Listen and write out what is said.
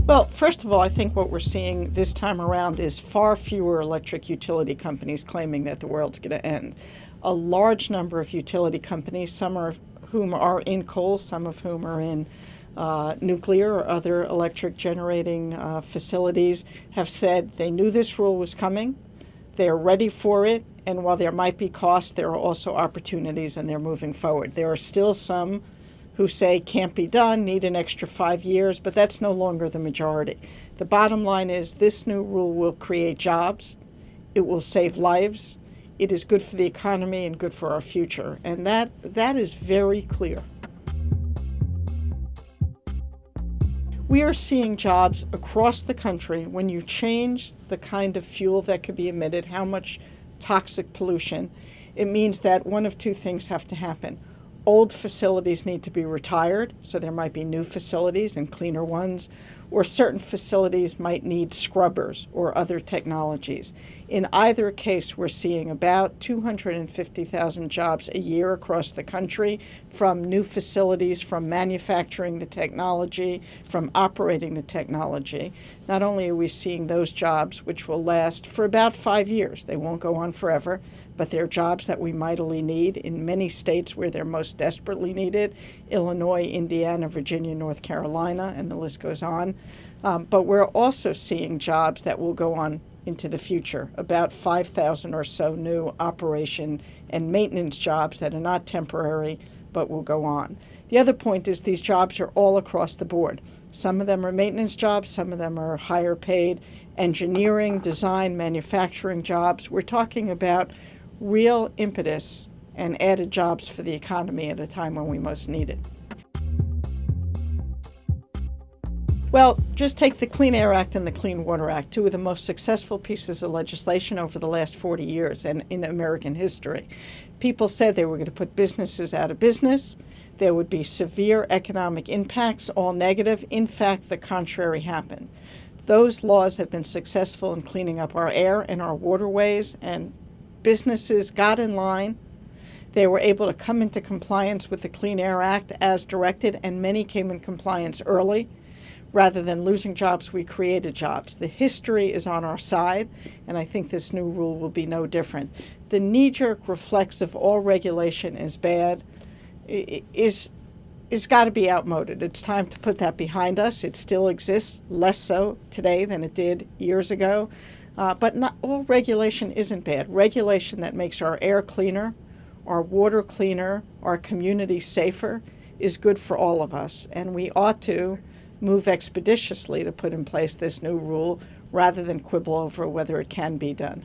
Well, first of all, I think what we're seeing this time around is far fewer electric utility companies claiming that the world's going to end. A large number of utility companies, some of whom are in coal, some of whom are in nuclear or other electric generating facilities, have said they knew this rule was coming, they're ready for it, and while there might be costs, there are also opportunities and they're moving forward. There are still some who say can't be done, need an extra 5 years, but that's no longer the majority. The bottom line is this new rule will create jobs, it will save lives, it is good for the economy and good for our future, and that is very clear. We are seeing jobs across the country. When you change the kind of fuel that could be emitted, how much toxic pollution, it means that one of two things have to happen. Old facilities need to be retired, so there might be new facilities and cleaner ones, or certain facilities might need scrubbers or other technologies. In either case, we're seeing about 250,000 jobs a year across the country from new facilities, from manufacturing the technology, from operating the technology. Not only are we seeing those jobs, which will last for about 5 years, they won't go on forever, but they're jobs that we mightily need in many states where they're most desperately needed: Illinois, Indiana, Virginia, North Carolina, and the list goes on. But we're also seeing jobs that will go on into the future, about 5,000 or so new operation and maintenance jobs that are not temporary but will go on. The other point is these jobs are all across the board. Some of them are maintenance jobs, some of them are higher paid engineering, design, manufacturing jobs. We're talking about real impetus and added jobs for the economy at a time when we most need it. Well, just take the Clean Air Act and the Clean Water Act, two of the most successful pieces of legislation over the last 40 years and in American history. People said they were going to put businesses out of business. There would be severe economic impacts, all negative. In fact, the contrary happened. Those laws have been successful in cleaning up our air and our waterways, and businesses got in line. They were able to come into compliance with the Clean Air Act as directed, and many came in compliance early. Rather than losing jobs, we created jobs. The history is on our side, and I think this new rule will be no different. The knee-jerk reflex of all regulation is bad is got to be outmoded. It's time to put that behind us. It still exists, less so today than it did years ago. But not all regulation isn't bad. Regulation that makes our air cleaner, our water cleaner, our community safer is good for all of us, and we ought to move expeditiously to put in place this new rule rather than quibble over whether it can be done.